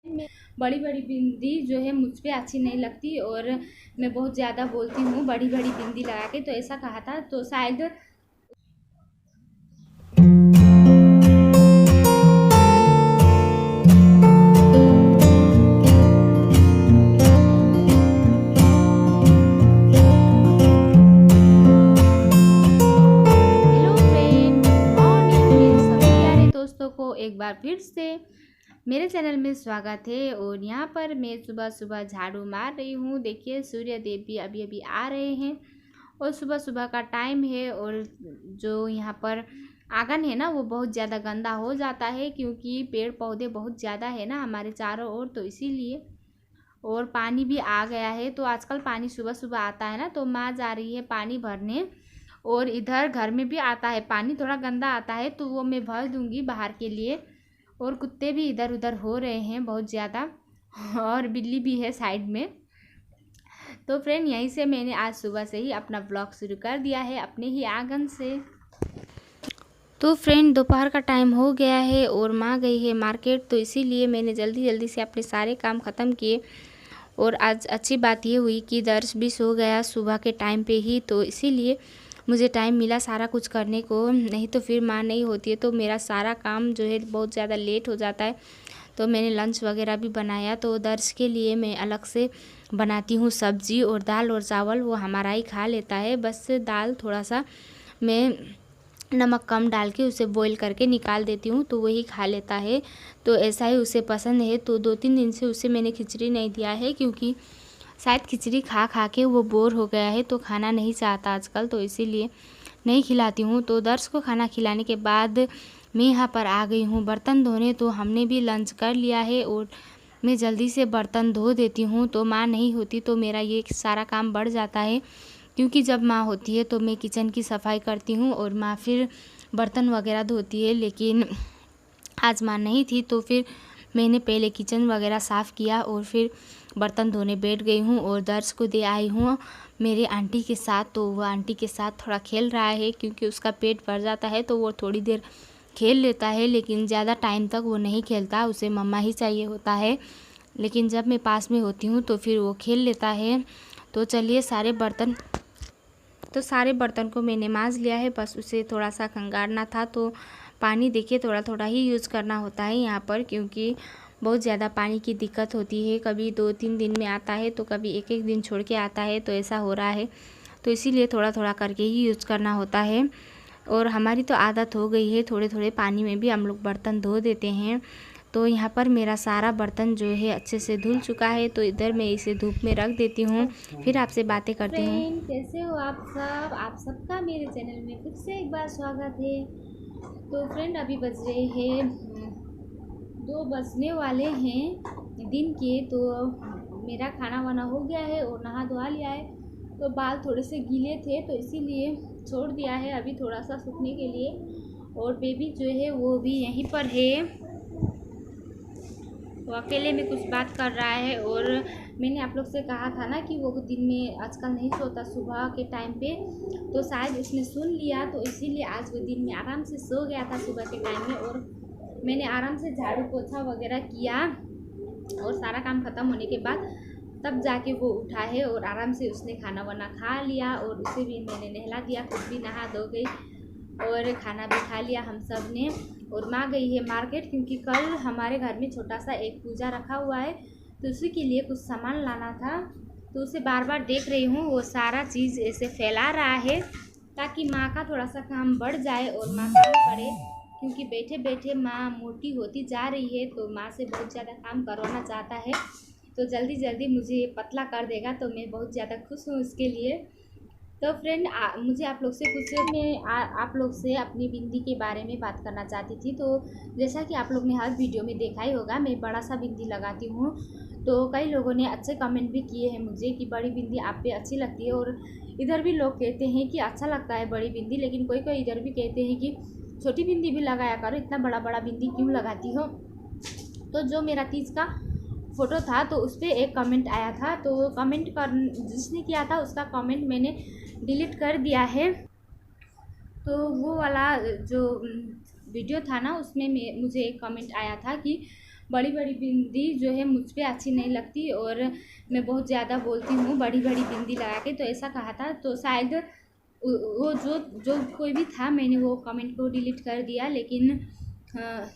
बड़ी बड़ी बिंदी जो है मुझ पे अच्छी नहीं लगती और मैं बहुत ज़्यादा बोलती हूँ बड़ी बड़ी बिंदी लगा के, तो ऐसा कहा था। तो शायद हेलो फ्रेंड, गुड मॉर्निंग मेरे सभी प्यारे दोस्तों को एक बार फिर से मेरे चैनल में स्वागत है। और यहाँ पर मैं सुबह सुबह झाड़ू मार रही हूँ। देखिए सूर्य देव भी अभी अभी आ रहे हैं और सुबह सुबह का टाइम है। और जो यहाँ पर आंगन है ना वो बहुत ज़्यादा गंदा हो जाता है क्योंकि पेड़ पौधे बहुत ज़्यादा है ना हमारे चारों ओर, तो इसीलिए। और पानी भी आ गया है, तो आजकल पानी सुबह सुबह आता है ना, तो माँ जा रही है पानी भरने। और इधर घर में भी आता है पानी, थोड़ा गंदा आता है तो वो मैं भर दूँगी बाहर के लिए। और कुत्ते भी इधर उधर हो रहे हैं बहुत ज़्यादा और बिल्ली भी है साइड में। तो फ्रेंड यहीं से मैंने आज सुबह से ही अपना ब्लॉग शुरू कर दिया है अपने ही आंगन से। तो फ्रेंड दोपहर का टाइम हो गया है और माँ गई है मार्केट, तो इसीलिए मैंने जल्दी जल्दी से अपने सारे काम ख़त्म किए। और आज अच्छी बात ये हुई कि दर्श भी सो गया सुबह के टाइम पे ही, तो इसीलिए मुझे टाइम मिला सारा कुछ करने को। नहीं तो फिर माँ नहीं होती है तो मेरा सारा काम जो है बहुत ज़्यादा लेट हो जाता है। तो मैंने लंच वगैरह भी बनाया, तो दर्श के लिए मैं अलग से बनाती हूँ सब्जी और दाल और चावल, वो हमारा ही खा लेता है। बस दाल थोड़ा सा मैं नमक कम डाल के उसे बॉईल करके निकाल देती हूँ तो वही खा लेता है। तो ऐसा ही उसे पसंद है। तो 2-3 दिन से उसे मैंने खिचड़ी नहीं दिया है क्योंकि शायद खिचड़ी खा खा के वो बोर हो गया है, तो खाना नहीं चाहता आजकल, तो इसीलिए नहीं खिलाती हूँ। तो दर्श को खाना खिलाने के बाद मैं यहाँ पर आ गई हूँ बर्तन धोने। तो हमने भी लंच कर लिया है और मैं जल्दी से बर्तन धो देती हूँ। तो माँ नहीं होती तो मेरा ये सारा काम बढ़ जाता है क्योंकि जब माँ होती है तो मैं किचन की सफाई करती हूँ और माँ फिर बर्तन वगैरह धोती है। लेकिन आज माँ नहीं थी तो फिर मैंने पहले किचन वगैरह साफ़ किया और फिर बर्तन धोने बैठ गई हूँ। और दर्श को दे आई हूँ मेरे आंटी के साथ, तो वह आंटी के साथ थोड़ा खेल रहा है क्योंकि उसका पेट भर जाता है तो वो थोड़ी देर खेल लेता है, लेकिन ज़्यादा टाइम तक वो नहीं खेलता, उसे मम्मा ही चाहिए होता है। लेकिन जब मैं पास में होती हूँ तो फिर वो खेल लेता है। तो चलिए सारे बर्तन को मैंने मांज लिया है, बस उसे थोड़ा सा खंगारना था। तो पानी देखिए थोड़ा थोड़ा ही यूज़ करना होता है यहाँ पर क्योंकि बहुत ज़्यादा पानी की दिक्कत होती है। कभी 2-3 दिन में आता है तो कभी एक एक दिन छोड़ के आता है, तो ऐसा हो रहा है। तो इसीलिए थोड़ा थोड़ा करके ही यूज़ करना होता है। और हमारी तो आदत हो गई है, थोड़े थोड़े पानी में भी हम लोग बर्तन धो देते हैं। तो यहाँ पर मेरा सारा बर्तन जो है अच्छे से धुल चुका है, तो इधर मैं इसे धूप में रख देती हूँ, फिर आपसे बातें करती हूँ। कैसे हो आप सब? आप सबका मेरे चैनल में फिर से एक बार स्वागत है। तो फ्रेंड अभी बज रहे हैं 2 बजने वाले हैं दिन के। तो मेरा खाना वाना हो गया है और नहा धोआ लिया है। तो बाल थोड़े से गीले थे तो इसीलिए छोड़ दिया है अभी थोड़ा सा सूखने के लिए। और बेबी जो है वो भी यहीं पर है, तो अकेले में कुछ बात कर रहा है। और मैंने आप लोग से कहा था ना कि वो दिन में आजकल नहीं सोता सुबह के टाइम पे, तो शायद उसने सुन लिया, तो इसीलिए आज वो दिन में आराम से सो गया था सुबह के टाइम में। और मैंने आराम से झाड़ू पोछा वगैरह किया और सारा काम ख़त्म होने के बाद तब जाके वो उठा है और आराम से उसने खाना वाना खा लिया। और उसे भी मैंने नहला दिया, खुद भी नहा धो गई और खाना भी खा लिया हम सब ने। और माँ गई है मार्केट क्योंकि कल हमारे घर में छोटा सा एक पूजा रखा हुआ है, तो उसी के लिए कुछ सामान लाना था। तो उसे बार बार देख रही हूँ, वो सारा चीज़ ऐसे फैला रहा है ताकि माँ का थोड़ा सा काम बढ़ जाए और माँ काम करे, क्योंकि बैठे बैठे माँ मोटी होती जा रही है। तो माँ से बहुत ज़्यादा काम करवाना चाहता है, तो जल्दी जल्दी मुझे पतला कर देगा, तो मैं बहुत ज़्यादा खुश हूँ उसके लिए। तो फ्रेंड मुझे आप लोग से आप लोग से अपनी बिंदी के बारे में बात करना चाहती थी। तो जैसा कि आप लोग ने हर वीडियो में देखा ही होगा, मैं बड़ा सा बिंदी लगाती हूँ। तो कई लोगों ने अच्छे कमेंट भी किए हैं मुझे कि बड़ी बिंदी आप पे अच्छी लगती है। और इधर भी लोग कहते हैं कि अच्छा लगता है बड़ी बिंदी, लेकिन कोई कोई इधर भी कहते हैं कि छोटी बिंदी भी लगाया करो, इतना बड़ा बड़ा बिंदी क्यों लगाती हो। तो जो मेरा तीज का फ़ोटो था तो उस पर एक कमेंट आया था, तो जिसने किया था उसका कमेंट मैंने डिलीट कर दिया है। तो वो वाला जो वीडियो था ना उसमें मुझे एक कमेंट आया था कि बड़ी बड़ी बिंदी जो है मुझ पे अच्छी नहीं लगती और मैं बहुत ज़्यादा बोलती हूँ बड़ी बड़ी बिंदी लगा के, तो ऐसा कहा था। तो शायद वो जो कोई भी था, मैंने वो कमेंट को डिलीट कर दिया, लेकिन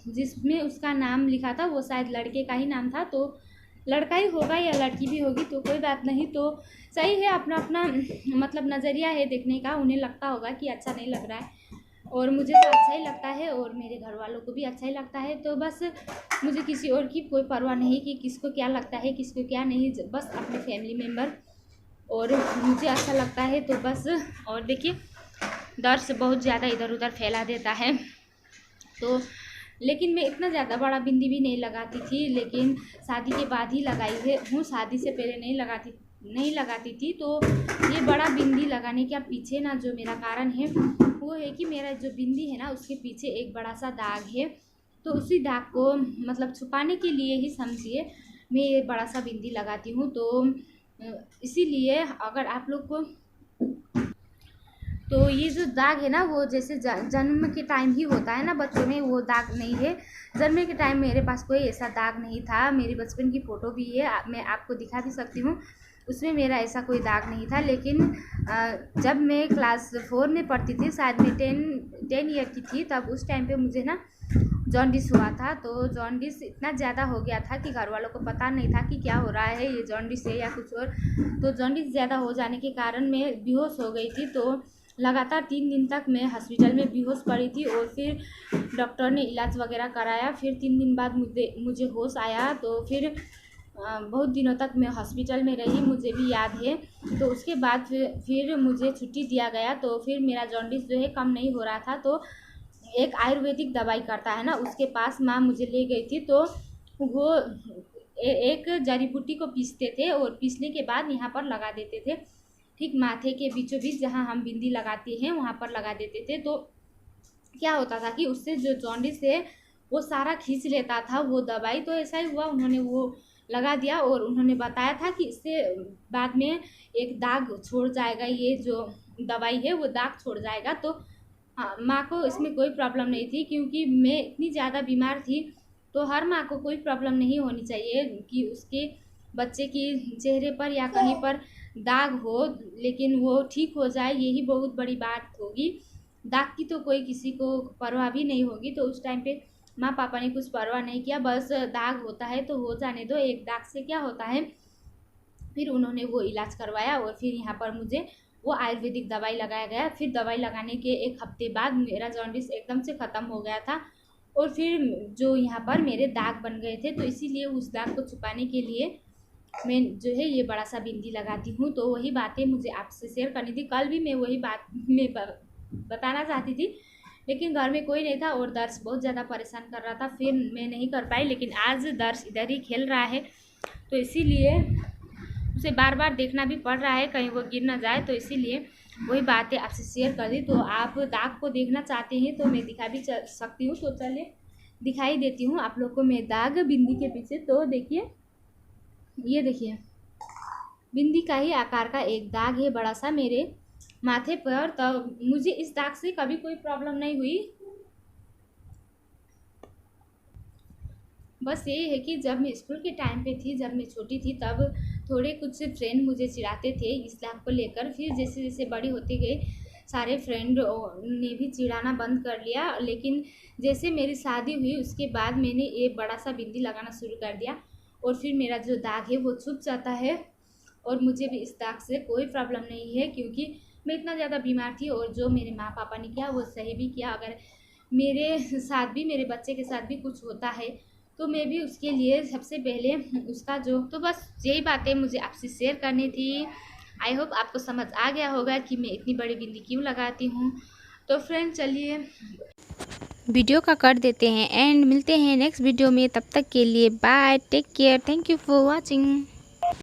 जिसमें उसका नाम लिखा था वो शायद लड़के का ही नाम था, तो लड़का ही होगा या लड़की भी होगी तो कोई बात नहीं। तो सही है, अपना अपना मतलब नज़रिया है देखने का। उन्हें लगता होगा कि अच्छा नहीं लग रहा है और मुझे तो अच्छा ही लगता है और मेरे घर वालों को भी अच्छा ही लगता है। तो बस मुझे किसी और की कोई परवाह नहीं कि किसको क्या लगता है किसको क्या नहीं, बस अपने फैमिली मेम्बर और मुझे अच्छा लगता है तो बस। और देखिए दर्द बहुत ज़्यादा इधर उधर फैला देता है, तो लेकिन मैं इतना ज़्यादा बड़ा बिंदी भी नहीं लगाती थी, लेकिन शादी के बाद ही लगाई हूँ। शादी से पहले नहीं लगाती थी। तो ये बड़ा बिंदी लगाने के पीछे ना जो मेरा कारण है वो है कि मेरा जो बिंदी है ना उसके पीछे एक बड़ा सा दाग है, तो उसी दाग को मतलब छुपाने के लिए ही समझिए मैं ये बड़ा सा बिंदी लगाती हूँ। तो इसीलिए अगर आप लोग को, तो ये जो दाग है ना वो जैसे जन्म के टाइम ही होता है ना बच्चों में, वो दाग नहीं है। जन्म के टाइम मेरे पास कोई ऐसा दाग नहीं था। मेरी बचपन की फ़ोटो भी है, मैं आपको दिखा भी सकती हूँ, उसमें मेरा ऐसा कोई दाग नहीं था। लेकिन जब मैं क्लास 4 में पढ़ती थी, शायद मैं 10 ईयर की थी, तब उस टाइम पे मुझे ना जॉन्डिस हुआ था। तो जॉन्डिस इतना ज़्यादा हो गया था कि घर वालों को पता नहीं था कि क्या हो रहा है, ये जॉन्डिस है या कुछ और। तो जॉन्डिस ज़्यादा हो जाने के कारण मैं बेहोश हो गई थी। तो लगातार 3 दिन तक मैं हॉस्पिटल में बेहोश पड़ी थी और फिर डॉक्टर ने इलाज वगैरह कराया। फिर 3 दिन बाद मुझे होश आया, तो फिर बहुत दिनों तक मैं हॉस्पिटल में रही, मुझे भी याद है। तो उसके बाद फिर मुझे छुट्टी दिया गया। तो फिर मेरा जॉन्डिस जो है कम नहीं हो रहा था, तो एक आयुर्वेदिक दवाई करता है ना उसके पास माँ मुझे ले गई थी। तो वो एक जड़ी बूटी को पीसते थे और पीसने के बाद यहाँ पर लगा देते थे, ठीक माथे के बीचों बीच जहाँ हम बिंदी लगाते हैं वहाँ पर लगा देते थे। तो क्या होता था कि उससे जो जॉन्डिस है वो सारा खींच लेता था वो दवाई। तो ऐसा ही हुआ, उन्होंने वो लगा दिया और उन्होंने बताया था कि इससे बाद में एक दाग छोड़ जाएगा, ये जो दवाई है वो दाग छोड़ जाएगा। तो हाँ, माँ को इसमें कोई प्रॉब्लम नहीं थी क्योंकि मैं इतनी ज़्यादा बीमार थी। तो हर माँ को कोई प्रॉब्लम नहीं होनी चाहिए कि उसके बच्चे की चेहरे पर या कहीं पर दाग हो, लेकिन वो ठीक हो जाए, यही बहुत बड़ी बात होगी। दाग की तो कोई किसी को परवाह भी नहीं होगी। तो उस टाइम पे माँ पापा ने कुछ परवाह नहीं किया, बस दाग होता है तो हो जाने दो, एक दाग से क्या होता है। फिर उन्होंने वो इलाज करवाया और फिर यहाँ पर मुझे वो आयुर्वेदिक दवाई लगाया गया। फिर दवाई लगाने के 1 हफ्ते बाद मेरा जॉन्डिस एकदम से ख़त्म हो गया था और फिर जो यहाँ पर मेरे दाग बन गए थे। तो इसीलिए उस दाग को छुपाने के लिए मैं जो है ये बड़ा सा बिंदी लगाती हूँ। तो वही बातें मुझे आपसे शेयर करनी थी। कल भी मैं वही बात में बताना चाहती थी, लेकिन घर में कोई नहीं था और दर्श बहुत ज़्यादा परेशान कर रहा था, फिर मैं नहीं कर पाई। लेकिन आज दर्श इधर ही खेल रहा है, तो इसीलिए उसे बार बार देखना भी पड़ रहा है कहीं वो गिर ना जाए। तो इसीलिए वही बातें आपसे शेयर कर दी। तो आप दाग को देखना चाहते हैं तो मैं दिखा भी सकती हूँ, तो चलिए दिखाई देती हूँ आप लोग को मैं दाग बिंदी के पीछे। तो देखिए, ये देखिए बिंदी का ही आकार का एक दाग है बड़ा सा मेरे माथे पर। तब मुझे इस दाग से कभी कोई प्रॉब्लम नहीं हुई। बस ये है कि जब मैं स्कूल के टाइम पे थी, जब मैं छोटी थी, तब थोड़े कुछ फ्रेंड मुझे चिढ़ाते थे इस दाग को लेकर। फिर जैसे जैसे बड़ी होती गई सारे फ्रेंड ने भी चिढ़ाना बंद कर लिया। लेकिन जैसे मेरी शादी हुई उसके बाद मैंने ये बड़ा सा बिंदी लगाना शुरू कर दिया और फिर मेरा जो दाग है वो छुप जाता है और मुझे भी इस दाग से कोई प्रॉब्लम नहीं है, क्योंकि मैं इतना ज़्यादा बीमार थी। और जो मेरे माँ पापा ने किया वो सही भी किया। अगर मेरे साथ भी, मेरे बच्चे के साथ भी कुछ होता है तो मैं भी उसके लिए सबसे पहले उसका जो, तो बस यही बातें मुझे आपसे शेयर करनी थी। आई होप आपको समझ आ गया होगा कि मैं इतनी बड़ी बिंदी क्यों लगाती हूँ। तो फ्रेंड चलिए वीडियो का कर देते हैं एंड मिलते हैं नेक्स्ट वीडियो में। तब तक के लिए bye, take care, thank you for watching.